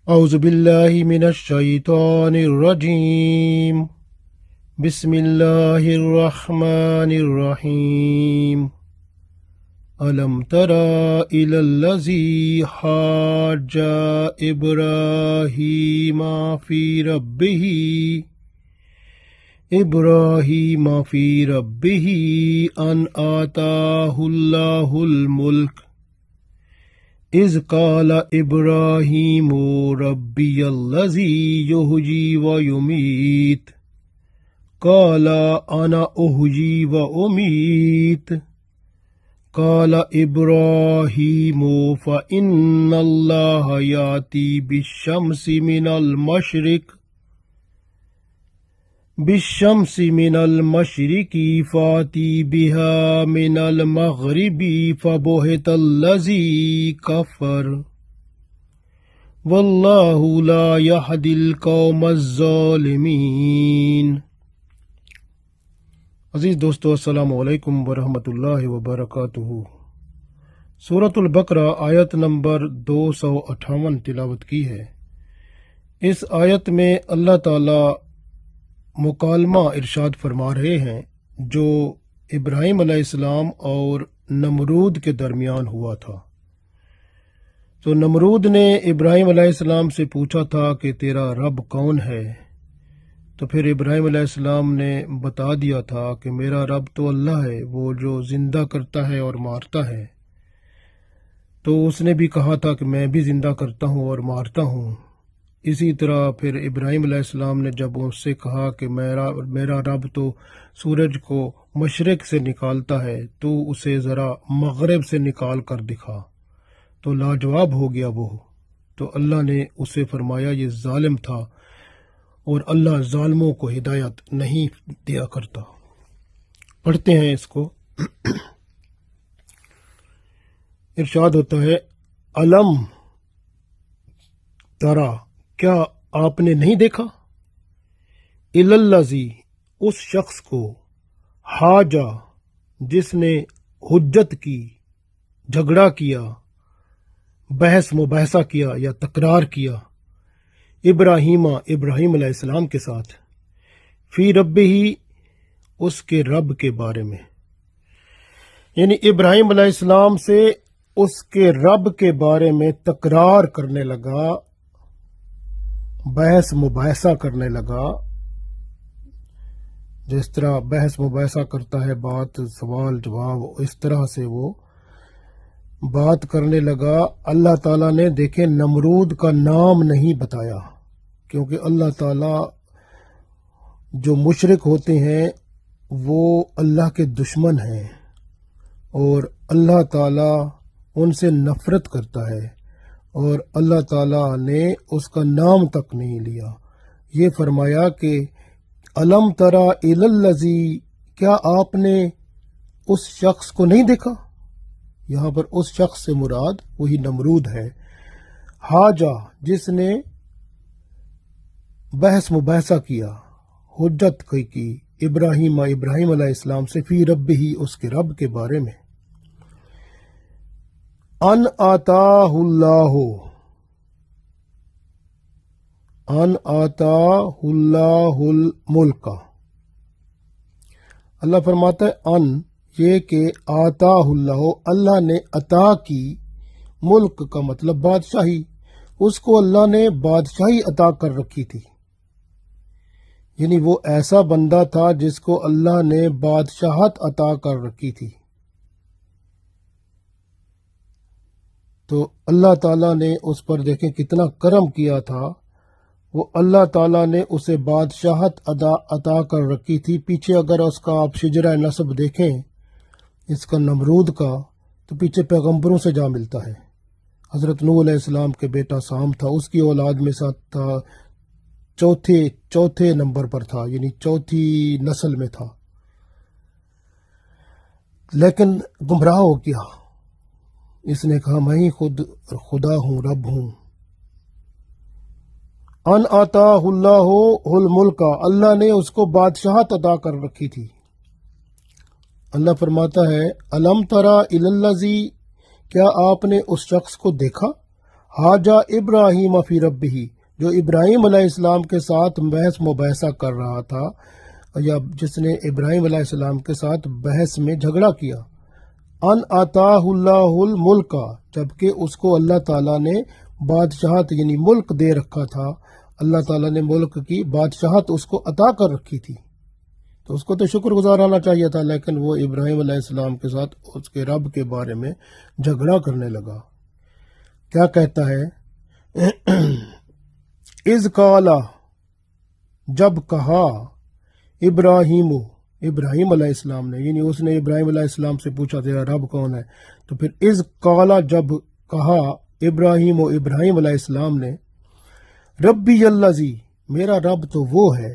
اعوذ باللہ من الشیطان الرجیم بسم اللہ الرحمن الرحیم الم تر الی الذی حاج ابراہیم فی ربہ ان آتاہ اللہ الملک اذ قال ابراہیم ربی الذی یحیی ویمیت قال انا احیی وامیت قال ابراہیم فإن اللہ یأتی بالشمس من المشرق فاتی بها من المغرب فبہت الذی کفر واللہ لا یہدی القوم الظالمین۔ عزیز دوستو، السلام علیکم ورحمۃ اللہ وبرکاتہ۔ سورۃ البقرہ آیت نمبر 258 تلاوت کی ہے۔ اس آیت میں اللہ تعالی مکالمہ ارشاد فرما رہے ہیں جو ابراہیم علیہ السلام اور نمرود کے درمیان ہوا تھا۔ تو نمرود نے ابراہیم علیہ السلام سے پوچھا تھا کہ تیرا رب کون ہے؟ تو پھر ابراہیم علیہ السلام نے بتا دیا تھا کہ میرا رب تو اللہ ہے، وہ جو زندہ کرتا ہے اور مارتا ہے۔ تو اس نے بھی کہا تھا کہ میں بھی زندہ کرتا ہوں اور مارتا ہوں۔ اسی طرح پھر ابراہیم علیہ السلام نے جب اس سے کہا کہ میرا رب تو سورج کو مشرق سے نکالتا ہے، تو اسے ذرا مغرب سے نکال کر دکھا، تو لاجواب ہو گیا وہ۔ تو اللہ نے اسے فرمایا یہ ظالم تھا اور اللہ ظالموں کو ہدایت نہیں دیا کرتا۔ پڑھتے ہیں اس کو۔ ارشاد ہوتا ہے علم ترا، کیا آپ نے نہیں دیکھا، الی الذی، اس شخص کو، حاجہ، جس نے حجت کی، جھگڑا کیا، بحث مباحثہ کیا یا تکرار کیا، ابراہیم علیہ السلام کے ساتھ، فی ربہ، اس کے رب کے بارے میں، یعنی ابراہیم علیہ السلام سے اس کے رب کے بارے میں تکرار کرنے لگا، بحث مباحثہ کرنے لگا۔ جس طرح بحث مباحثہ کرتا ہے، بات سوال جواب، اس طرح سے وہ بات کرنے لگا۔ اللہ تعالیٰ نے دیکھیں نمرود کا نام نہیں بتایا، کیونکہ اللہ تعالیٰ جو مشرک ہوتے ہیں وہ اللہ کے دشمن ہیں اور اللہ تعالیٰ ان سے نفرت کرتا ہے، اور اللہ تعالیٰ نے اس کا نام تک نہیں لیا۔ یہ فرمایا کہ علم ترا الی الذی، کیا آپ نے اس شخص کو نہیں دیکھا؟ یہاں پر اس شخص سے مراد وہی نمرود ہے، حاجہ، جس نے بحث مباحثہ کیا، حجت کی ابراہیم علیہ السلام سے، فی رب ہی، اس کے رب کے بارے میں، ان آتاہ اللہ الملک۔ اللہ فرماتا ہے ان، یہ کہ آتاہ اللہ نے عطا کی، ملک کا مطلب بادشاہی، اس کو اللہ نے بادشاہی عطا کر رکھی تھی، یعنی وہ ایسا بندہ تھا جس کو اللہ نے بادشاہت عطا کر رکھی تھی۔ تو اللہ تعالیٰ نے اس پر دیکھیں کتنا کرم کیا تھا، وہ اللہ تعالیٰ نے اسے بادشاہت عطا کر رکھی تھی۔ پیچھے اگر اس کا آپ شجرہ نسب دیکھیں اس کا نمرود کا، تو پیچھے پیغمبروں سے جا ملتا ہے۔ حضرت نوح علیہ السلام کے بیٹا سام تھا، اس کی اولاد میں ساتھ تھا، چوتھے نمبر پر تھا، یعنی چوتھی نسل میں تھا، لیکن گمراہ ہو گیا۔ اس نے کہا میں ہی خود خدا ہوں، رب ہوں۔ ان آتاہ اللہ الملک، اللہ نے اس کو بادشاہت عطا کر رکھی تھی۔ اللہ فرماتا ہے علم ترا الی الذی، کیا آپ نے اس شخص کو دیکھا، حاجہ ابراہیم فی ربہ، جو ابراہیم علیہ السلام کے ساتھ بحث مباحثہ کر رہا تھا، یا جس نے ابراہیم علیہ السلام کے ساتھ بحث میں جھگڑا کیا، ان آتاہ اللہ الملک، جبکہ اس کو اللہ تعالیٰ نے بادشاہت یعنی ملک دے رکھا تھا، اللہ تعالیٰ نے ملک کی بادشاہت اس کو عطا کر رکھی تھی، تو اس کو تو شکر گزار آنا چاہیے تھا، لیکن وہ ابراہیم علیہ السلام کے ساتھ اس کے رب کے بارے میں جھگڑا کرنے لگا۔ کیا کہتا ہے؟ اذ قالا، جب کہا، ابراہیم علیہ السلام نے، یعنی اس نے ابراہیم علیہ السلام سے پوچھا تیرا رب کون ہے، تو پھر اذ قالا، جب کہا ابراہیم علیہ السلام نے، ربی الذی، میرا رب تو وہ ہے،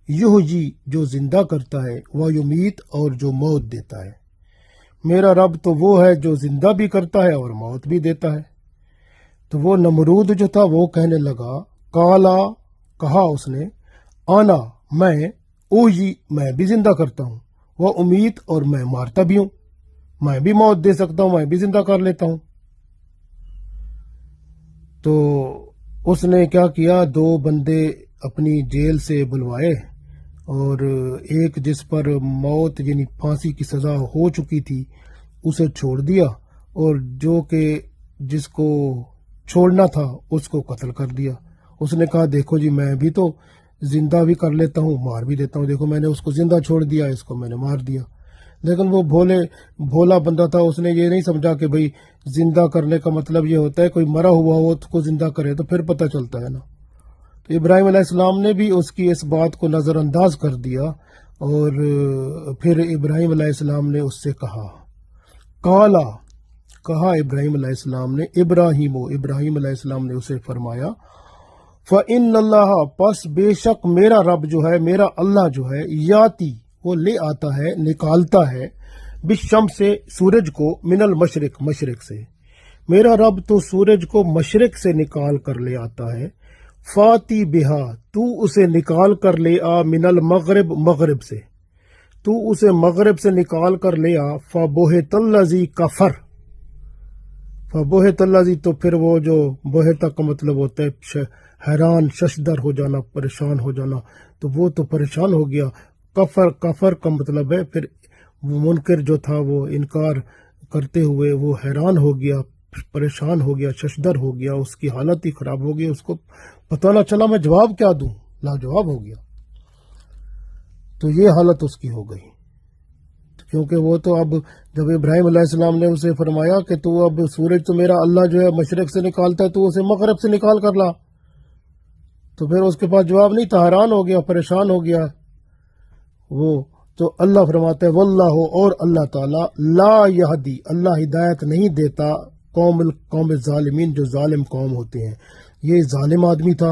یحیی، جو زندہ کرتا ہے، و یمیت، اور جو موت دیتا ہے، میرا رب تو وہ ہے جو زندہ بھی کرتا ہے اور موت بھی دیتا ہے۔ تو وہ نمرود جو تھا وہ کہنے لگا، کالا، کہا اس نے، آنا، میں، اوہی، میں بھی زندہ کرتا ہوں، وہ امید، اور میں مارتا بھی ہوں، میں بھی موت دے سکتا ہوں، میں بھی زندہ کر لیتا ہوں۔ تو اس نے کیا کیا، دو بندے اپنی جیل سے بلوائے، اور ایک جس پر موت یعنی پھانسی کی سزا ہو چکی تھی اسے چھوڑ دیا، اور جو کہ جس کو چھوڑنا تھا اس کو قتل کر دیا۔ اس نے کہا دیکھو جی، میں بھی تو زندہ بھی کر لیتا ہوں، مار بھی دیتا ہوں، دیکھو میں نے اس کو زندہ چھوڑ دیا، اس کو میں نے مار دیا۔ لیکن وہ بھولا بندہ تھا، اس نے یہ نہیں سمجھا کہ بھئی زندہ کرنے کا مطلب یہ ہوتا ہے کوئی مرا ہوا ہو اس کو زندہ کرے تو پھر پتہ چلتا ہے نا۔ تو ابراہیم علیہ السلام نے بھی اس کی اس بات کو نظر انداز کر دیا، اور پھر ابراہیم علیہ السلام نے اس سے کہا، کالا، کہا ابراہیم علیہ السلام نے، ابراہیم علیہ السلام نے اسے فرمایا، فَإِنَّ اللَّهَ، پس بے شک میرا رب جو ہے، میرا اللہ جو ہے، یاتی، وہ لے آتا ہے، نکالتا ہے، بالشمس سے، سورج کو، من المشرق، مشرق سے، میرا رب تو سورج کو مشرق سے نکال کر لے آتا ہے، فاتی بہا، تو اسے نکال کر لے آ، من المغرب، مغرب سے، تو اسے مغرب سے نکال کر لے آ، فبہت الذی کفر، فبہت الذی، تو پھر وہ جو بہتا کا مطلب ہوتا ہے حیران، ششدر ہو جانا، پریشان ہو جانا، تو وہ تو پریشان ہو گیا۔ کفر کا مطلب ہے پھر منکر جو تھا وہ انکار کرتے ہوئے وہ حیران ہو گیا، پریشان ہو گیا، ششدر ہو گیا، اس کی حالت ہی خراب ہو گئی، اس کو پتہ نہ چلا میں جواب کیا دوں، لاجواب ہو گیا۔ تو یہ حالت اس کی ہو گئی، کیونکہ وہ تو اب جب ابراہیم علیہ السلام نے اسے فرمایا کہ تو اب سورج تو میرا اللہ جو ہے مشرق سے نکالتا ہے، تو اسے مغرب سے نکال کر لا، تو پھر اس کے پاس جواب نہیں تھا، حیران ہو گیا، پریشان ہو گیا وہ۔ تو اللہ فرماتا ہے، واللہ، اور اللہ تعالیٰ، لا یہدی، اللہ ہدایت نہیں دیتا، قوم ظالمین، جو ظالم قوم ہوتے ہیں۔ یہ ظالم آدمی تھا،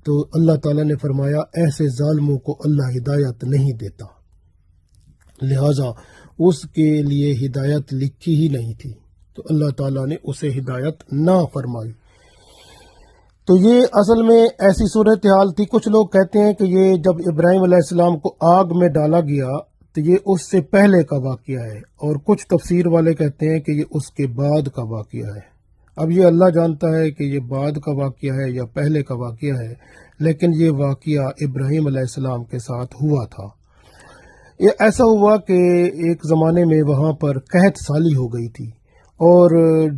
تو اللہ تعالیٰ نے فرمایا ایسے ظالموں کو اللہ ہدایت نہیں دیتا، لہٰذا اس کے لیے ہدایت لکھی ہی نہیں تھی، تو اللہ تعالیٰ نے اسے ہدایت نہ فرمائی۔ تو یہ اصل میں ایسی صورتحال تھی۔ کچھ لوگ کہتے ہیں کہ یہ جب ابراہیم علیہ السلام کو آگ میں ڈالا گیا تو یہ اس سے پہلے کا واقعہ ہے، اور کچھ تفسیر والے کہتے ہیں کہ یہ اس کے بعد کا واقعہ ہے۔ اب یہ اللہ جانتا ہے کہ یہ بعد کا واقعہ ہے یا پہلے کا واقعہ ہے، لیکن یہ واقعہ ابراہیم علیہ السلام کے ساتھ ہوا تھا۔ یہ ایسا ہوا کہ ایک زمانے میں وہاں پر قحط سالی ہو گئی تھی، اور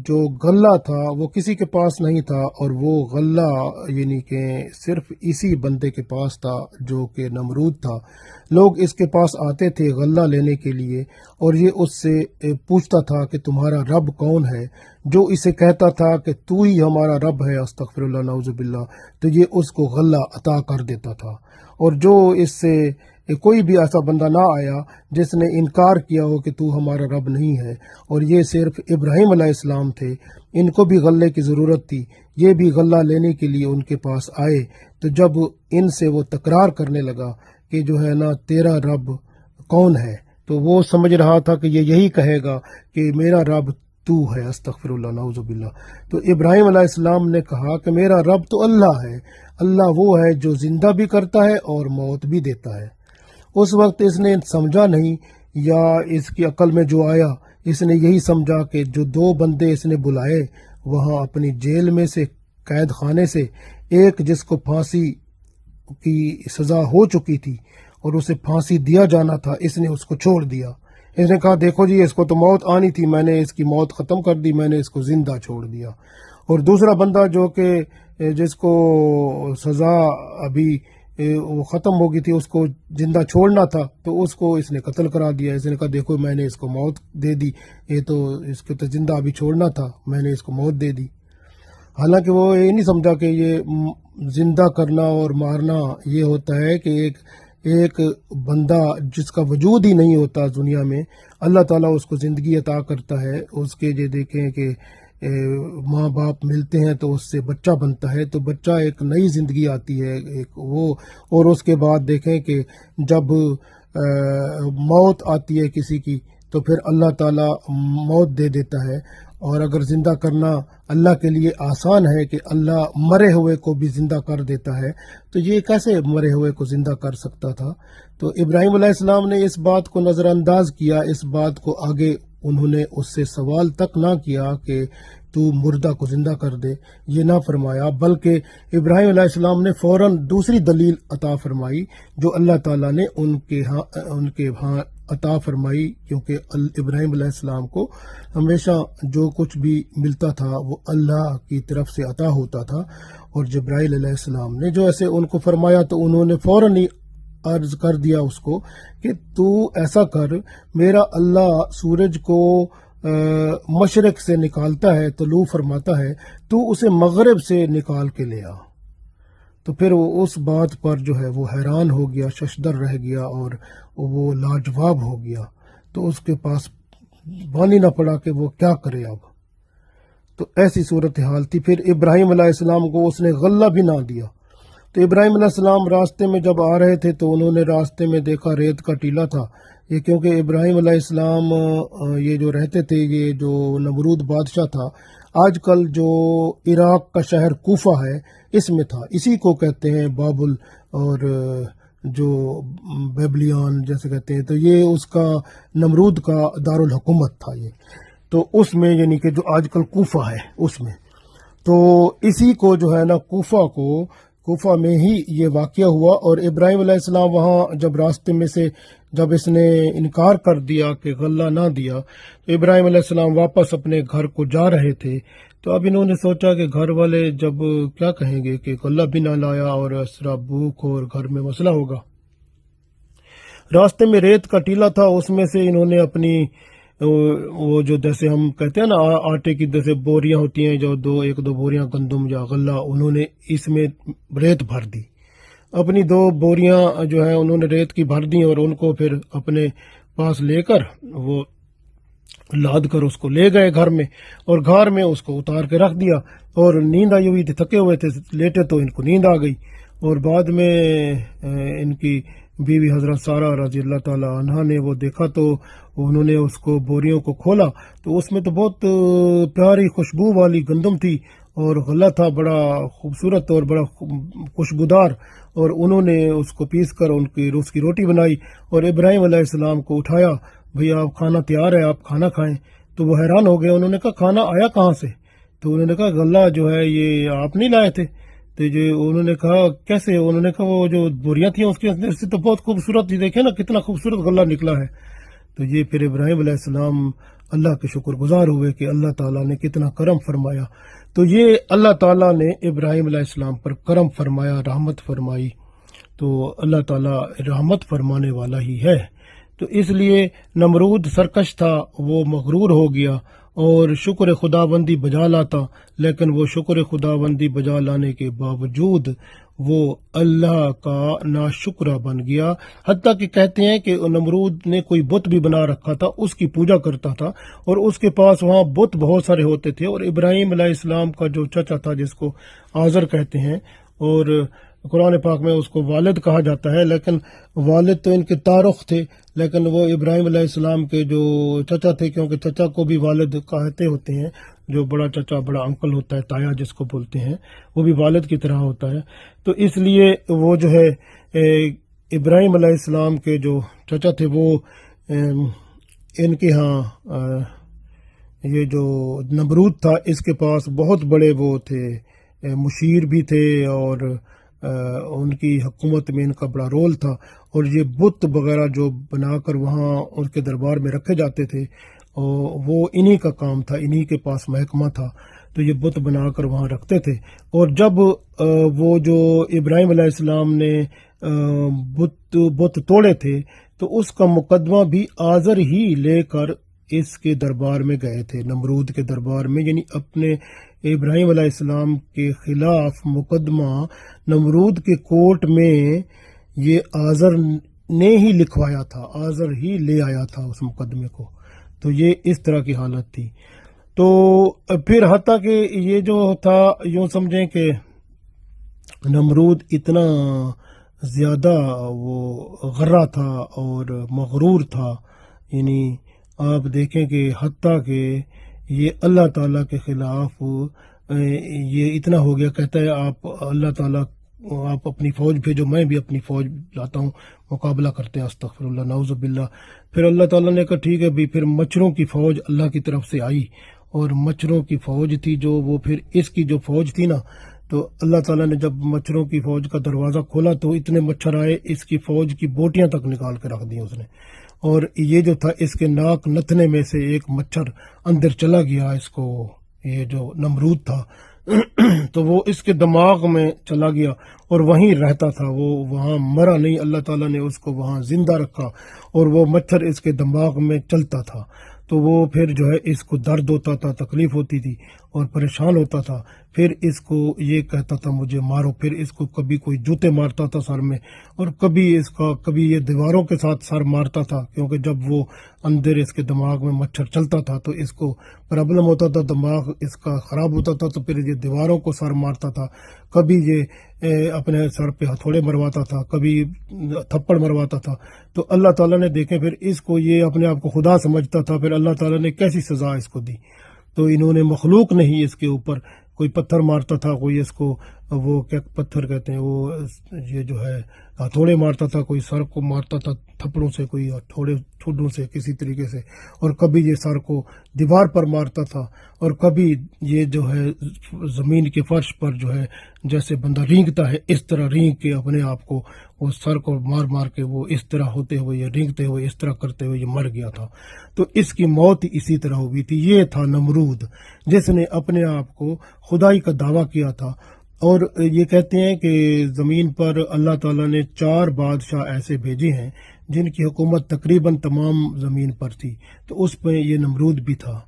جو غلہ تھا وہ کسی کے پاس نہیں تھا، اور وہ غلہ یعنی کہ صرف اسی بندے کے پاس تھا جو کہ نمرود تھا۔ لوگ اس کے پاس آتے تھے غلہ لینے کے لیے، اور یہ اس سے پوچھتا تھا کہ تمہارا رب کون ہے، جو اسے کہتا تھا کہ تو ہی ہمارا رب ہے، استغفر اللہ، نعوذ باللہ، تو یہ اس کو غلہ عطا کر دیتا تھا۔ اور جو اس سے کوئی بھی ایسا بندہ نہ آیا جس نے انکار کیا ہو کہ تو ہمارا رب نہیں ہے، اور یہ صرف ابراہیم علیہ السلام تھے، ان کو بھی غلے کی ضرورت تھی، یہ بھی غلہ لینے کے لیے ان کے پاس آئے، تو جب ان سے وہ تکرار کرنے لگا کہ جو ہے نا تیرا رب کون ہے، تو وہ سمجھ رہا تھا کہ یہ یہی کہے گا کہ میرا رب تو ہے، استغفر اللہ، نعوذ باللہ۔ تو ابراہیم علیہ السلام نے کہا کہ میرا رب تو اللہ ہے، اللہ وہ ہے جو زندہ بھی کرتا ہے اور موت بھی دیتا ہے۔ اس وقت اس نے سمجھا نہیں، یا اس کی عقل میں جو آیا اس نے یہی سمجھا کہ جو دو بندے اس نے بلائے وہاں اپنی جیل میں سے، قید خانے سے، ایک جس کو پھانسی کی سزا ہو چکی تھی اور اسے پھانسی دیا جانا تھا، اس نے اس کو چھوڑ دیا۔ اس نے کہا دیکھو جی اس کو تو موت آنی تھی، میں نے اس کی موت ختم کر دی، میں نے اس کو زندہ چھوڑ دیا۔ اور دوسرا بندہ جو کہ جس کو سزا ابھی وہ ختم ہو گئی تھی، اس کو زندہ چھوڑنا تھا، تو اس کو اس نے قتل کرا دیا۔ اس نے کہا دیکھو میں نے اس کو موت دے دی، یہ تو اس کو تو زندہ ابھی چھوڑنا تھا، میں نے اس کو موت دے دی۔ حالانکہ وہ یہ نہیں سمجھا کہ یہ زندہ کرنا اور مارنا یہ ہوتا ہے کہ ایک بندہ جس کا وجود ہی نہیں ہوتا دنیا میں، اللہ تعالیٰ اس کو زندگی عطا کرتا ہے۔ اس کے جو دیکھیں کہ ماں باپ ملتے ہیں تو اس سے بچہ بنتا ہے، تو بچہ ایک نئی زندگی آتی ہے ایک وہ، اور اس کے بعد دیکھیں کہ جب موت آتی ہے کسی کی تو پھر اللہ تعالیٰ موت دے دیتا ہے۔ اور اگر زندہ کرنا اللہ کے لیے آسان ہے کہ اللہ مرے ہوئے کو بھی زندہ کر دیتا ہے، تو یہ کیسے مرے ہوئے کو زندہ کر سکتا تھا؟ تو ابراہیم علیہ السلام نے اس بات کو نظر انداز کیا، اس بات کو آگے انہوں نے اس سے سوال تک نہ کیا کہ تو مردہ کو زندہ کر دے، یہ نہ فرمایا، بلکہ ابراہیم علیہ السلام نے فوراً دوسری دلیل عطا فرمائی جو اللہ تعالیٰ نے ان کے ہاں عطا فرمائی، کیونکہ ابراہیم علیہ السلام کو ہمیشہ جو کچھ بھی ملتا تھا وہ اللہ کی طرف سے عطا ہوتا تھا۔ اور جبرائیل علیہ السلام نے جو ایسے ان کو فرمایا تو انہوں نے فوراً ہی عرض کر دیا اس کو کہ تو ایسا کر، میرا اللہ سورج کو مشرق سے نکالتا ہے، طلوع فرماتا ہے، تو اسے مغرب سے نکال کے لے آ۔ تو پھر وہ اس بات پر جو ہے وہ حیران ہو گیا، ششدر رہ گیا اور وہ لاجواب ہو گیا، تو اس کے پاس بانی نہ پڑا کہ وہ کیا کرے اب۔ تو ایسی صورتحال تھی۔ پھر ابراہیم علیہ السلام کو اس نے غلہ بھی نہ دیا۔ تو ابراہیم علیہ السلام راستے میں جب آ رہے تھے تو انہوں نے راستے میں دیکھا ریت کا ٹیلا تھا، یہ کیونکہ ابراہیم علیہ السلام یہ جو رہتے تھے، یہ جو نمرود بادشاہ تھا، آج کل جو عراق کا شہر کوفہ ہے اس میں تھا، اسی کو کہتے ہیں بابل اور جو بیبلیان جیسے کہتے ہیں، تو یہ اس کا نمرود کا دارالحکومت تھا یہ، تو اس میں یعنی کہ جو آج کل کوفہ ہے اس میں، تو اسی کو جو ہے نا کوفہ میں ہی یہ واقعہ ہوا۔ اور ابراہیم علیہ السلام وہاں جب راستے میں سے جب اس نے انکار کر دیا کہ غلہ نہ دیا، تو ابراہیم علیہ السلام واپس اپنے گھر کو جا رہے تھے، تو اب انہوں نے سوچا کہ گھر والے جب کیا کہیں گے کہ غلہ بھی نہ لایا اور اس طرح بھوک اور گھر میں مسئلہ ہوگا۔ راستے میں ریت کا ٹیلا تھا، اس میں سے انہوں نے اپنی وہ جو جیسے ہم کہتے ہیں نا آٹے کی جیسے بوریاں ہوتی ہیں، جو ایک دو بوریاں گندم یا غلہ، انہوں نے اس میں ریت بھر دی، اپنی 2 بوریاں جو ہیں انہوں نے ریت کی بھر دی، اور ان کو پھر اپنے پاس لے کر وہ لاد کر اس کو لے گئے گھر میں، اور گھر میں اس کو اتار کے رکھ دیا، اور نیند آئی ہوئی تھی، تھکے ہوئے تھے، لیٹے تو ان کو نیند آ گئی۔ اور بعد میں ان کی بیوی حضرت سارہ رضی اللہ تعالی عنہا نے وہ دیکھا تو انہوں نے اس کو بوریوں کو کھولا، تو اس میں تو بہت پیاری خوشبو والی گندم تھی، اور غلہ تھا بڑا خوبصورت اور بڑا خوشبودار، اور انہوں نے اس کو پیس کر اس کی روٹی بنائی اور ابراہیم علیہ السلام کو اٹھایا، بھئی آپ کھانا تیار ہے، آپ کھانا کھائیں۔ تو وہ حیران ہو گئے، انہوں نے کہا کھانا آیا کہاں سے؟ تو انہوں نے کہا غلہ جو ہے یہ آپ نہیں لائے تھے؟ تو جو انہوں نے کہا کیسے؟ انہوں نے کہا وہ جو بوریاں تھیں اس کے اندر سے تو بہت خوبصورت تھی، دیکھیں نا کتنا خوبصورت غلہ نکلا ہے۔ تو یہ پھر ابراہیم علیہ السلام اللہ کے شکر گزار ہوئے کہ اللہ تعالیٰ نے کتنا کرم فرمایا۔ تو یہ اللہ تعالیٰ نے ابراہیم علیہ السلام پر کرم فرمایا، رحمت فرمائی، تو اللہ تعالیٰ رحمت فرمانے والا ہی ہے۔ تو اس لیے نمرود سرکش تھا، وہ مغرور ہو گیا اور شکر خداوندی بجا لاتا، لیکن وہ شکر خداوندی بجا لانے کے باوجود وہ اللہ کا ناشکرہ بن گیا، حتیٰ کہ کہتے ہیں کہ نمرود نے کوئی بت بھی بنا رکھا تھا، اس کی پوجا کرتا تھا، اور اس کے پاس وہاں بت بہت سارے ہوتے تھے، اور ابراہیم علیہ السلام کا جو چچا تھا جس کو آزر کہتے ہیں، اور قرآن پاک میں اس کو والد کہا جاتا ہے، لیکن والد تو ان کے تارخ تھے، لیکن وہ ابراہیم علیہ السلام کے جو چچا تھے، کیونکہ چچا کو بھی والد کہتے ہوتے ہیں، جو بڑا چچا بڑا انکل ہوتا ہے، تایا جس کو بولتے ہیں، وہ بھی والد کی طرح ہوتا ہے۔ تو اس لیے وہ جو ہے ابراہیم علیہ السلام کے جو چچا تھے وہ ان کے ہاں یہ جو نمرود تھا اس کے پاس بہت بڑے وہ تھے، مشیر بھی تھے، اور ان کی حکومت میں ان کا بڑا رول تھا، اور یہ بت وغیرہ جو بنا کر وہاں ان کے دربار میں رکھے جاتے تھے وہ انہی کا کام تھا، انہی کے پاس محکمہ تھا، تو یہ بت بنا کر وہاں رکھتے تھے۔ اور جب وہ جو ابراہیم علیہ السلام نے بت توڑے تھے تو اس کا مقدمہ بھی آزر ہی لے کر اس کے دربار میں گئے تھے، نمرود کے دربار میں، یعنی اپنے ابراہیم علیہ السلام کے خلاف مقدمہ نمرود کے کورٹ میں یہ آزر نے ہی لکھوایا تھا، آزر ہی لے آیا تھا اس مقدمے کو۔ تو یہ اس طرح کی حالت تھی۔ تو پھر حتیٰ کہ یہ جو تھا، یوں سمجھیں کہ نمرود اتنا زیادہ وہ غرہ تھا اور مغرور تھا، یعنی آپ دیکھیں کہ حتیٰ کہ یہ اللہ تعالیٰ کے خلاف یہ اتنا ہو گیا، کہتا ہے آپ اللہ تعالیٰ آپ اپنی فوج بھیجو، میں بھی اپنی فوج لاتا ہوں، مقابلہ کرتے ہیں، استغفر اللہ نعوذ باللہ۔ پھر اللہ تعالیٰ نے کہا ٹھیک ہے بھی، پھر مچھروں کی فوج اللہ کی طرف سے آئی، اور مچھروں کی فوج تھی جو وہ پھر اس کی جو فوج تھی نا، تو اللہ تعالیٰ نے جب مچھروں کی فوج کا دروازہ کھولا تو اتنے مچھر آئے، اس کی فوج کی بوٹیاں تک نکال کے رکھ دی اس نے، اور یہ جو تھا اس کے ناک نتنے میں سے ایک مچھر اندر چلا گیا، اس کو یہ جو نمرود تھا تو وہ اس کے دماغ میں چلا گیا اور وہیں رہتا تھا، وہ وہاں مرا نہیں، اللہ تعالیٰ نے اس کو وہاں زندہ رکھا، اور وہ مچھر اس کے دماغ میں چلتا تھا، تو وہ پھر جو ہے اس کو درد ہوتا تھا، تکلیف ہوتی تھی اور پریشان ہوتا تھا، پھر اس کو یہ کہتا تھا مجھے مارو، پھر اس کو کبھی کوئی جوتے مارتا تھا سر میں، اور کبھی یہ دیواروں کے ساتھ سر مارتا تھا، کیونکہ جب وہ اندر اس کے دماغ میں مچھر چلتا تھا تو اس کو پرابلم ہوتا تھا، دماغ اس کا خراب ہوتا تھا، تو پھر یہ دیواروں کو سر مارتا تھا، کبھی یہ اپنے سر پہ ہتھوڑے مرواتا تھا، کبھی تھپڑ مرواتا تھا۔ تو اللہ تعالیٰ نے دیکھیں پھر اس کو، یہ اپنے آپ کو خدا سمجھتا تھا، پھر اللہ تعالیٰ نے کیسی سزا اس کو دی۔ تو انہوں نے مخلوق نہیں اس کے اوپر، کوئی پتھر مارتا تھا، کوئی اس کو وہ کیا پتھر کہتے ہیں، وہ یہ جو ہے ہتھوڑے مارتا تھا، کوئی سر کو مارتا تھا تھپڑوں سے، کوئی ہتھوڑے ٹھوڈوں سے کسی طریقے سے، اور کبھی یہ سر کو دیوار پر مارتا تھا، اور کبھی یہ جو ہے زمین کے فرش پر جو ہے جیسے بندہ رینگتا ہے اس طرح رینگ کے اپنے آپ کو، وہ سر کو مار مار کے وہ اس طرح ہوتے ہوئے، یہ رینگتے ہوئے اس طرح کرتے ہوئے یہ مر گیا تھا۔ تو اس کی موت اسی طرح ہوئی تھی۔ یہ تھا نمرود جس نے اپنے آپ کو خدائی کا دعویٰ کیا تھا، اور یہ کہتے ہیں کہ زمین پر اللہ تعالیٰ نے 4 بادشاہ ایسے بھیجے ہیں جن کی حکومت تقریباً تمام زمین پر تھی، تو اس پہ یہ نمرود بھی تھا۔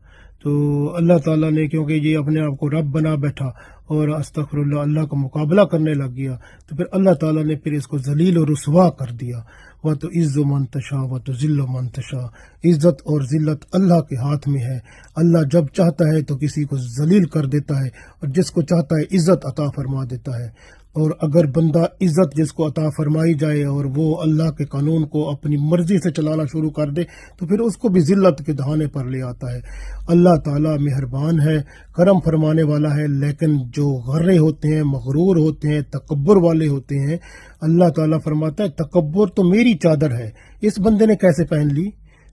تو اللہ تعالیٰ نے کیونکہ یہ اپنے آپ کو رب بنا بیٹھا اور استغفر اللہ کا مقابلہ کرنے لگ گیا، تو پھر اللہ تعالیٰ نے پھر اس کو ذلیل و رسوا کر دیا۔ وَتُعِزُّ مَن تَشَاءُ وَتُذِلُّ مَن تَشَاءُ، عزت اور ذلت اللہ کے ہاتھ میں ہے، اللہ جب چاہتا ہے تو کسی کو ذلیل کر دیتا ہے، اور جس کو چاہتا ہے عزت عطا فرما دیتا ہے۔ اور اگر بندہ عزت جس کو عطا فرمائی جائے اور وہ اللہ کے قانون کو اپنی مرضی سے چلانا شروع کر دے تو پھر اس کو بھی ذلت کے دہانے پر لے آتا ہے۔ اللہ تعالیٰ مہربان ہے، کرم فرمانے والا ہے، لیکن جو غرے ہوتے ہیں، مغرور ہوتے ہیں، تکبر والے ہوتے ہیں، اللہ تعالیٰ فرماتا ہے تکبر تو میری چادر ہے، اس بندے نے کیسے پہن لی؟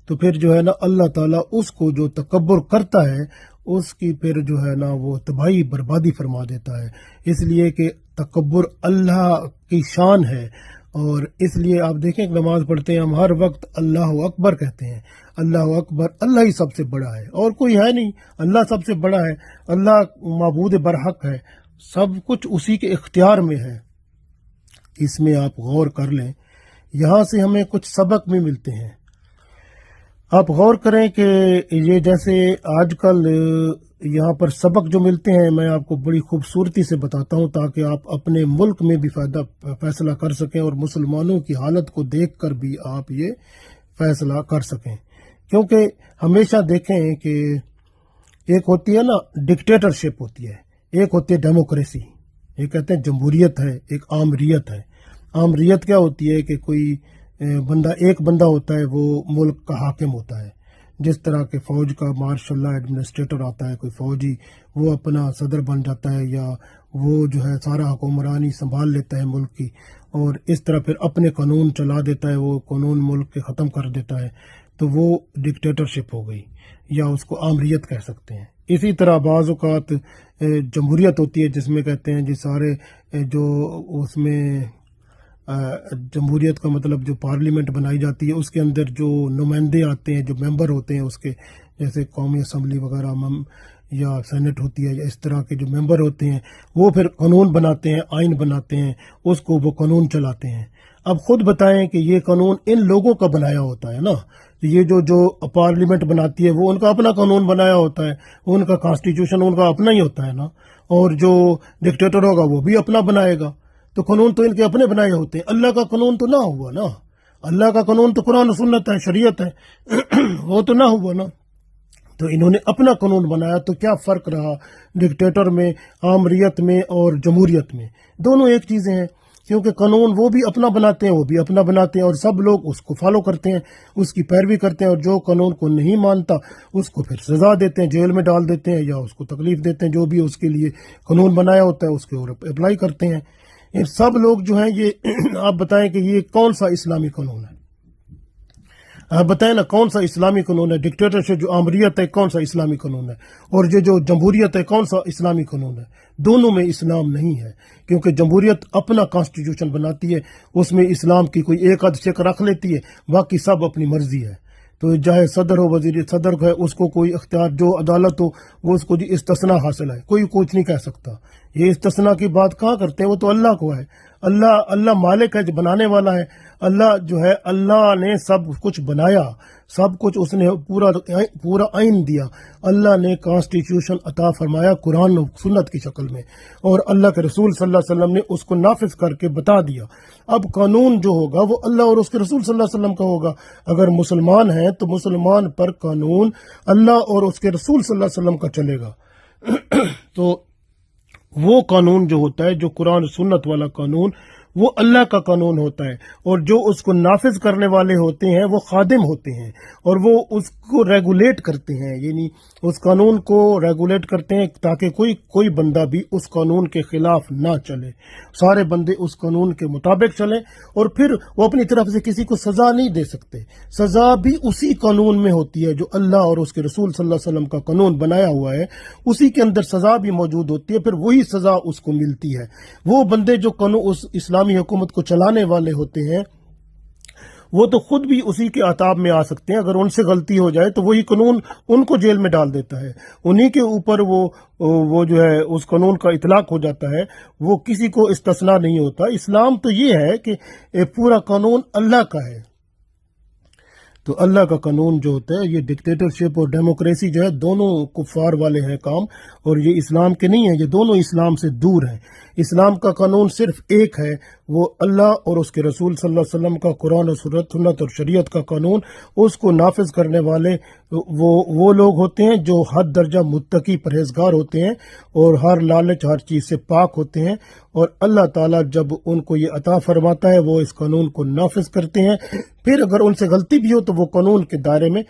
تو پھر جو ہے نا اللہ تعالیٰ اس کو جو تکبر کرتا ہے اس کی پھر جو ہے نا وہ تباہی بربادی فرما دیتا ہے، اس لیے کہ تکبر اللہ کی شان ہے۔ اور اس لیے آپ دیکھیں کہ نماز پڑھتے ہیں ہم ہر وقت اللہ اکبر کہتے ہیں، اللہ اکبر، اللہ ہی سب سے بڑا ہے اور کوئی ہے نہیں، اللہ سب سے بڑا ہے، اللہ معبود برحق ہے، سب کچھ اسی کے اختیار میں ہے۔ اس میں آپ غور کر لیں، یہاں سے ہمیں کچھ سبق بھی ملتے ہیں۔ آپ غور کریں کہ یہ جیسے آج کل یہاں پر سبق جو ملتے ہیں میں آپ کو بڑی خوبصورتی سے بتاتا ہوں تاکہ آپ اپنے ملک میں بھی فیصلہ کر سکیں اور مسلمانوں کی حالت کو دیکھ کر بھی آپ یہ فیصلہ کر سکیں، کیونکہ ہمیشہ دیکھیں کہ ایک ہوتی ہے نا ڈکٹیٹرشپ ہوتی ہے، ایک ہوتی ہے ڈیموکریسی، یہ کہتے ہیں جمہوریت ہے، ایک آمریت ہے۔ آمریت کیا ہوتی ہے کہ کوئی ایک بندہ ہوتا ہے وہ ملک کا حاکم ہوتا ہے، جس طرح کہ فوج کا مارشل لا ایڈمنسٹریٹر آتا ہے، کوئی فوجی وہ اپنا صدر بن جاتا ہے یا وہ جو ہے سارا حکمرانی سنبھال لیتا ہے ملک کی، اور اس طرح پھر اپنے قانون چلا دیتا ہے، وہ قانون ملک کے ختم کر دیتا ہے۔ تو وہ ڈکٹیٹرشپ ہو گئی یا اس کو آمریت کہہ سکتے ہیں۔ اسی طرح بعض اوقات جمہوریت ہوتی ہے جس میں کہتے ہیں جی سارے جو اس میں جمہوریت کا مطلب جو پارلیمنٹ بنائی جاتی ہے اس کے اندر جو نمائندے آتے ہیں، جو ممبر ہوتے ہیں اس کے، جیسے قومی اسمبلی وغیرہ یا سینٹ ہوتی ہے، یا اس طرح کے جو ممبر ہوتے ہیں وہ پھر قانون بناتے ہیں، آئین بناتے ہیں، اس کو وہ قانون چلاتے ہیں۔ اب خود بتائیں کہ یہ قانون ان لوگوں کا بنایا ہوتا ہے نا، یہ جو پارلیمنٹ بناتی ہے وہ ان کا اپنا قانون بنایا ہوتا ہے، ان کا کانسٹیٹیوشن ان کا اپنا ہی ہوتا ہے نا، اور جو ڈکٹیٹر ہوگا وہ بھی اپنا بنائے گا، تو قانون تو ان کے اپنے بنائے ہوتے ہیں، اللہ کا قانون تو نہ ہوا نا، اللہ کا قانون تو قرآن و سنت ہے، شریعت ہے وہ تو نہ ہوا نا، تو انہوں نے اپنا قانون بنایا۔ تو کیا فرق رہا ڈکٹیٹر میں، آمریت میں اور جمہوریت میں؟ دونوں ایک چیزیں ہیں، کیونکہ قانون وہ بھی اپنا بناتے ہیں، وہ بھی اپنا بناتے ہیں، اور سب لوگ اس کو فالو کرتے ہیں، اس کی پیروی کرتے ہیں، اور جو قانون کو نہیں مانتا اس کو پھر سزا دیتے ہیں، جیل میں ڈال دیتے ہیں یا اس کو تکلیف دیتے ہیں، جو بھی اس کے لیے قانون بنایا ہوتا ہے اس کے اوپر اپلائی کرتے ہیں۔ یہ سب لوگ جو ہیں یہ آپ بتائیں کہ یہ کون سا اسلامی قانون ہے؟ آپ بتائیں نا کون سا اسلامی قانون ہے؟ ڈکٹیٹرشپ جو آمریت ہے کون سا اسلامی قانون ہے؟ اور یہ جو جمہوریت ہے کون سا اسلامی قانون ہے؟ دونوں میں اسلام نہیں ہے، کیونکہ جمہوریت اپنا کانسٹیٹیوشن بناتی ہے، اس میں اسلام کی کوئی ایک آدھ شک رکھ لیتی ہے، باقی سب اپنی مرضی ہے۔ تو چاہے صدر ہو، وزیر صدر ہے، اس کو کوئی اختیار، جو عدالت ہو وہ اس کو جی استثناء حاصل ہے، کوئی کچھ نہیں کہہ سکتا۔ یہ استثناء کی بات کہاں کرتے ہیں؟ وہ تو اللہ کو ہے، اللہ مالک ہے جو بنانے والا ہے، اللہ جو ہے، اللہ نے سب کچھ بنایا، سب کچھ اس نے پورا آئین دیا، اللہ نے کانسٹیٹیوشن عطا فرمایا قرآن و سنت کی شکل میں، اور اللہ کے رسول صلی اللہ علیہ وسلم نے اس کو نافذ کر کے بتا دیا۔ اب قانون جو ہوگا وہ اللہ اور اس کے رسول صلی اللہ علیہ وسلم کا ہوگا۔ اگر مسلمان ہیں تو مسلمان پر قانون اللہ اور اس کے رسول صلی اللہ علیہ وسلم کا چلے گا۔ تو وہ قانون جو ہوتا ہے، جو قرآن و سنت والا قانون، وہ اللہ کا قانون ہوتا ہے، اور جو اس کو نافذ کرنے والے ہوتے ہیں وہ خادم ہوتے ہیں، اور وہ اس کو ریگولیٹ کرتے ہیں، یعنی اس قانون کو ریگولیٹ کرتے ہیں تاکہ کوئی بندہ بھی اس قانون کے خلاف نہ چلے، سارے بندے اس قانون کے مطابق چلیں، اور پھر وہ اپنی طرف سے کسی کو سزا نہیں دے سکتے، سزا بھی اسی قانون میں ہوتی ہے جو اللہ اور اس کے رسول صلی اللہ علیہ وسلم کا قانون بنایا ہوا ہے، اسی کے اندر سزا بھی موجود ہوتی ہے، پھر وہی سزا اس کو ملتی ہے۔ وہ بندے جو قانون اس اسلامی حکومت کو چلانے والے ہوتے ہیں وہ تو خود بھی اسی کے عتاب میں آ سکتے ہیں، اگر ان سے غلطی ہو جائے تو وہی قانون ان کو جیل میں ڈال دیتا ہے، انہی کے اوپر وہ جو ہے اس قانون کا اطلاق ہو جاتا ہے، وہ کسی کو استثناء نہیں ہوتا۔ اسلام تو یہ ہے کہ پورا قانون اللہ کا ہے، تو اللہ کا قانون جو ہوتا ہے، یہ ڈکٹیٹرشپ اور ڈیموکریسی جو ہے دونوں کفار والے ہیں کام، اور یہ اسلام کے نہیں ہیں، یہ دونوں اسلام سے دور ہیں۔ اسلام کا قانون صرف ایک ہے، وہ اللہ اور اس کے رسول صلی اللہ علیہ وسلم کا قرآن و سنت اور شریعت کا قانون، اس کو نافذ کرنے والے وہ لوگ ہوتے ہیں جو حد درجہ متقی پرہیزگار ہوتے ہیں، اور ہر لالچ، ہر چیز سے پاک ہوتے ہیں، اور اللہ تعالیٰ جب ان کو یہ عطا فرماتا ہے وہ اس قانون کو نافذ کرتے ہیں، پھر اگر ان سے غلطی بھی ہو تو وہ قانون کے دائرے میں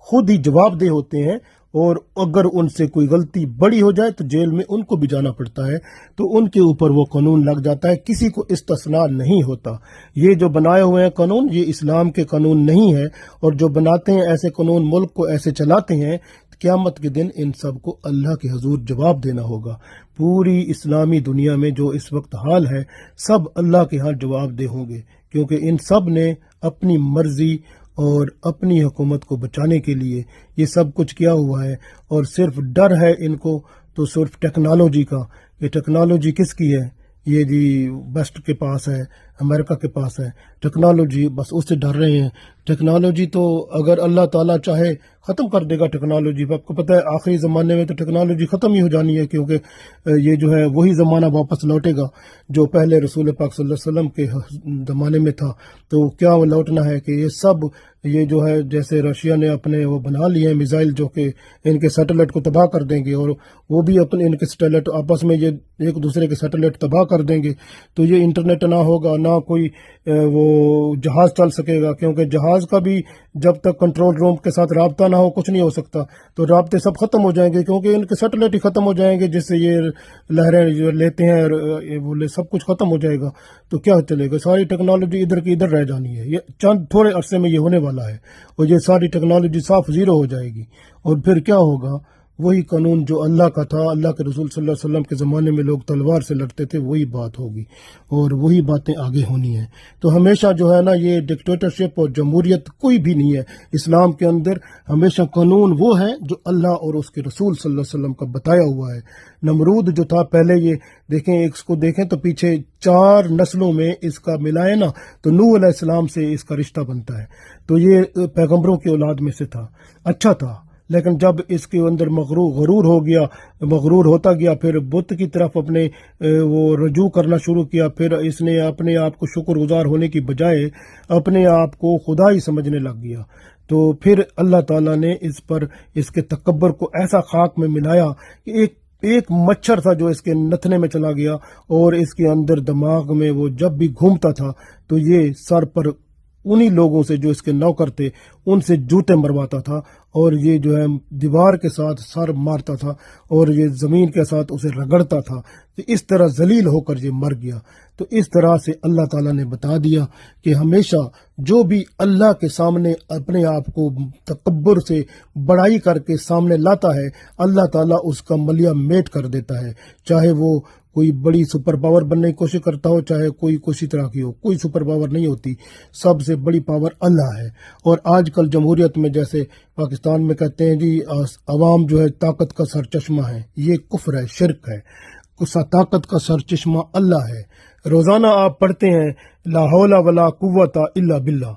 خود ہی جواب دہ ہوتے ہیں، اور اگر ان سے کوئی غلطی بڑی ہو جائے تو جیل میں ان کو بھی جانا پڑتا ہے، تو ان کے اوپر وہ قانون لگ جاتا ہے، کسی کو استثناء نہیں ہوتا۔ یہ جو بنائے ہوئے ہیں قانون، یہ اسلام کے قانون نہیں ہے، اور جو بناتے ہیں ایسے قانون، ملک کو ایسے چلاتے ہیں، قیامت کے دن ان سب کو اللہ کے حضور جواب دینا ہوگا۔ پوری اسلامی دنیا میں جو اس وقت حال ہے، سب اللہ کے ہاں جواب دہ ہوں گے، کیونکہ ان سب نے اپنی مرضی اور اپنی حکومت کو بچانے کے لیے یہ سب کچھ کیا ہوا ہے، اور صرف ڈر ہے ان کو تو صرف ٹیکنالوجی کا۔ یہ ٹیکنالوجی کس کی ہے؟ یہ جی ویسٹ کے پاس ہے، امریکہ کے پاس ہے ٹیکنالوجی، بس اس سے ڈر رہے ہیں۔ ٹیکنالوجی تو اگر اللہ تعالیٰ چاہے ختم کر دے گا ٹیکنالوجی، آپ کو پتہ ہے آخری زمانے میں تو ٹیکنالوجی ختم ہی ہو جانی ہے، کیونکہ یہ جو ہے وہی زمانہ واپس لوٹے گا جو پہلے رسول پاک صلی اللہ علیہ وسلم کے زمانے میں تھا۔ تو کیا وہ لوٹنا ہے کہ یہ سب، یہ جو ہے جیسے رشیا نے اپنے وہ بنا لیے ہیں میزائل جو کہ ان کے سیٹلائٹ کو تباہ کر دیں گے، اور وہ بھی اپنے ان کے سیٹلائٹ آپس میں یہ ایک دوسرے کے سیٹلائٹ تباہ کر دیں گے، تو یہ انٹرنیٹ نہ ہوگا، نہ کوئی وہ جہاز چل سکے گا، کیونکہ جہاز کا بھی جب تک کنٹرول روم کے ساتھ رابطہ نہ ہو کچھ نہیں ہو سکتا. تو رابطے سب ختم ہو جائیں گے، کیونکہ ان کے سیٹلائٹ ہی ختم ہو جائیں گے جس سے یہ لہریں جو لیتے ہیں، اور سب کچھ ختم ہو جائے گا. تو کیا چلے گا؟ ساری ٹیکنالوجی ادھر کی ادھر رہ جانی ہے. یہ چند تھوڑے عرصے میں یہ ہونے والا ہے، اور یہ ساری ٹیکنالوجی صاف زیرو ہو جائے گی. اور پھر کیا ہوگا؟ وہی قانون جو اللہ کا تھا، اللہ کے رسول صلی اللہ علیہ وسلم کے زمانے میں لوگ تلوار سے لڑتے تھے، وہی بات ہوگی اور وہی باتیں آگے ہونی ہیں. تو ہمیشہ جو ہے نا، یہ ڈکٹیٹرشپ اور جمہوریت کوئی بھی نہیں ہے اسلام کے اندر. ہمیشہ قانون وہ ہے جو اللہ اور اس کے رسول صلی اللہ علیہ وسلم کا بتایا ہوا ہے. نمرود جو تھا پہلے، یہ دیکھیں، اس کو دیکھیں تو پیچھے 4 نسلوں میں اس کا ملائے نا تو نوح علیہ السلام سے اس کا رشتہ بنتا ہے. تو یہ پیغمبروں کی اولاد میں سے تھا، اچھا تھا. لیکن جب اس کے اندر غرور ہو گیا، مغرور ہوتا گیا، پھر بت کی طرف اپنے وہ رجوع کرنا شروع کیا. پھر اس نے اپنے آپ کو شکر گزار ہونے کی بجائے اپنے آپ کو خدا ہی سمجھنے لگ گیا. تو پھر اللہ تعالیٰ نے اس پر اس کے تکبر کو ایسا خاک میں ملایا کہ ایک مچھر تھا جو اس کے نتنے میں چلا گیا، اور اس کے اندر دماغ میں وہ جب بھی گھومتا تھا تو یہ سر پر انہی لوگوں سے جو اس کے نوکر تھے ان سے جوتے مرواتا تھا، اور یہ جو ہے دیوار کے ساتھ سر مارتا تھا، اور یہ زمین کے ساتھ اسے رگڑتا تھا. تو اس طرح ذلیل ہو کر یہ مر گیا. تو اس طرح سے اللہ تعالیٰ نے بتا دیا کہ ہمیشہ جو بھی اللہ کے سامنے اپنے آپ کو تکبر سے بڑائی کر کے سامنے لاتا ہے، اللہ تعالیٰ اس کا ملیہ میٹ کر دیتا ہے. چاہے وہ کوئی بڑی سپر پاور بننے کی کوشش کرتا ہو، چاہے کوئی کسی طرح کی ہو، کوئی سپر پاور نہیں ہوتی. سب سے بڑی پاور اللہ ہے. اور آج کل جمہوریت میں جیسے پاکستان میں کہتے ہیں جی عوام جو ہے طاقت کا سر چشمہ ہے، یہ کفر ہے، شرک ہے. طاقت کا سر چشمہ اللہ ہے. روزانہ آپ پڑھتے ہیں لا حول ولا قوت الا باللہ.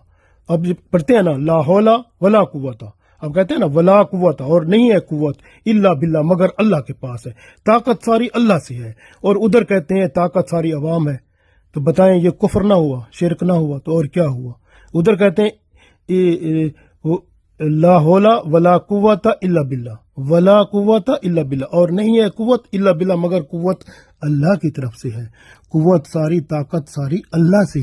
اب پڑھتے ہیں نا لا حول ولا قوت، اب کہتے ہیں نا ولا قوت، اور نہیں ہے قوت الا باللہ، مگر اللہ کے پاس ہے. طاقت ساری اللہ سے ہے. اور ادھر کہتے ہیں طاقت ساری عوام ہے. تو بتائیں یہ کفر نہ ہوا، شرک نہ ہوا تو اور کیا ہوا؟ ادھر کہتے ہیں لا حول ولا قوت الا باللہ، ولا قوت الا باللہ، اور نہیں ہے قوت الا باللہ، مگر قوت اللہ کی طرف سے ہے. قوت ساری، طاقت ساری اللہ سے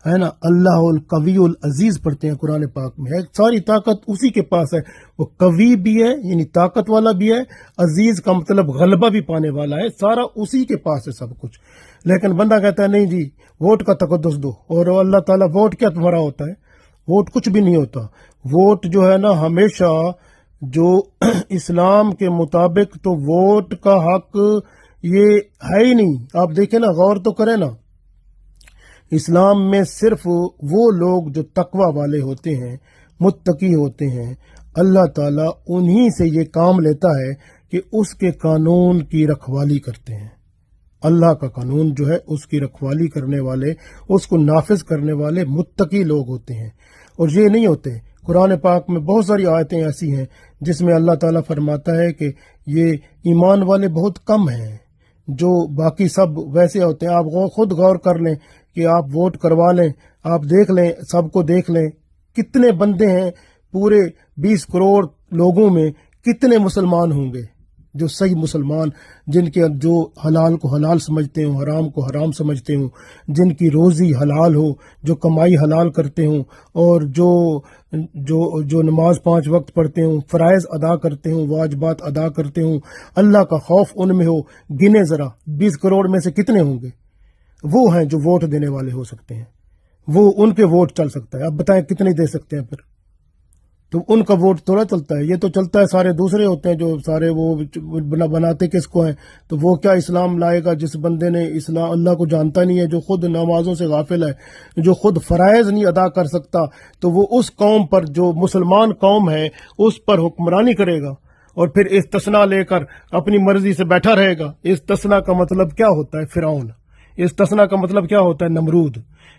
ہے نا. اللہ القوی العزیز پڑھتے ہیں قرآن پاک میں، ہے ساری طاقت اسی کے پاس ہے. وہ قوی بھی ہے یعنی طاقت والا بھی ہے، عزیز کا مطلب غلبہ بھی پانے والا ہے. سارا اسی کے پاس ہے سب کچھ. لیکن بندہ کہتا ہے نہیں جی ووٹ کا تقدس دو، اور اللہ تعالیٰ ووٹ کیا تمہارا ہوتا ہے؟ ووٹ کچھ بھی نہیں ہوتا. ووٹ جو ہے نا ہمیشہ جو اسلام کے مطابق تو ووٹ کا حق یہ ہے ہی نہیں. آپ دیکھیں نا، غور تو کریں نا، اسلام میں صرف وہ لوگ جو تقوی والے ہوتے ہیں، متقی ہوتے ہیں، اللہ تعالیٰ انہی سے یہ کام لیتا ہے کہ اس کے قانون کی رکھوالی کرتے ہیں. اللہ کا قانون جو ہے اس کی رکھوالی کرنے والے، اس کو نافذ کرنے والے متقی لوگ ہوتے ہیں. اور یہ نہیں ہوتے. قرآن پاک میں بہت ساری آیتیں ایسی ہیں جس میں اللہ تعالیٰ فرماتا ہے کہ یہ ایمان والے بہت کم ہیں، جو باقی سب ویسے ہوتے ہیں. آپ خود غور کر لیں کہ آپ ووٹ کروا لیں، آپ دیکھ لیں، سب کو دیکھ لیں، کتنے بندے ہیں پورے 20 کروڑ لوگوں میں، کتنے مسلمان ہوں گے جو صحیح مسلمان، جن کے جو حلال کو حلال سمجھتے ہوں، حرام کو حرام سمجھتے ہوں، جن کی روزی حلال ہو، جو کمائی حلال کرتے ہوں، اور جو نماز 5 وقت پڑھتے ہوں، فرائض ادا کرتے ہوں، واجبات ادا کرتے ہوں، اللہ کا خوف ان میں ہو. گنے ذرا 20 کروڑ میں سے کتنے ہوں گے؟ وہ ہیں جو ووٹ دینے والے ہو سکتے ہیں، وہ ان کے ووٹ چل سکتا ہے. اب بتائیں کتنے دے سکتے ہیں پھر؟ تو ان کا ووٹ تھوڑا چلتا ہے، یہ تو چلتا ہے سارے دوسرے ہوتے ہیں جو سارے وہ بناتے کس کو ہیں. تو وہ کیا اسلام لائے گا جس بندے نے اسلام اللہ کو جانتا نہیں ہے، جو خود نمازوں سے غافل ہے، جو خود فرائض نہیں ادا کر سکتا؟ تو وہ اس قوم پر جو مسلمان قوم ہے اس پر حکمرانی کرے گا، اور پھر استثناء لے کر اپنی مرضی سے بیٹھا رہے گا. استثناء کا مطلب کیا ہوتا ہے؟ فرعون. استثناء کا مطلب کیا ہوتا ہے؟ نمرود.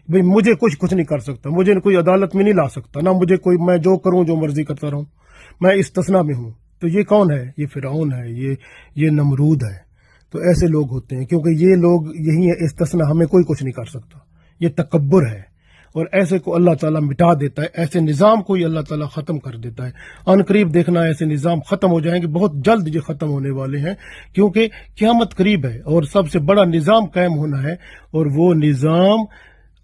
بھئی مجھے کچھ نہیں کر سکتا، مجھے کوئی عدالت میں نہیں لا سکتا، نہ مجھے کوئی، میں جو کروں جو مرضی کرتا رہوں، میں استثناء میں ہوں. تو یہ کون ہے؟ یہ فرعون ہے، یہ نمرود ہے. تو ایسے لوگ ہوتے ہیں، کیونکہ یہ لوگ یہی ہے استثناء، ہمیں کوئی کچھ نہیں کر سکتا. یہ تکبر ہے، اور ایسے کو اللہ تعالیٰ مٹا دیتا ہے. ایسے نظام کو ہی اللہ تعالیٰ ختم کر دیتا ہے. ان قریب دیکھنا ایسے نظام ختم ہو جائیں گے، بہت جلد یہ ختم ہونے والے ہیں، کیونکہ قیامت قریب ہے اور سب سے بڑا نظام قائم ہونا ہے. اور وہ نظام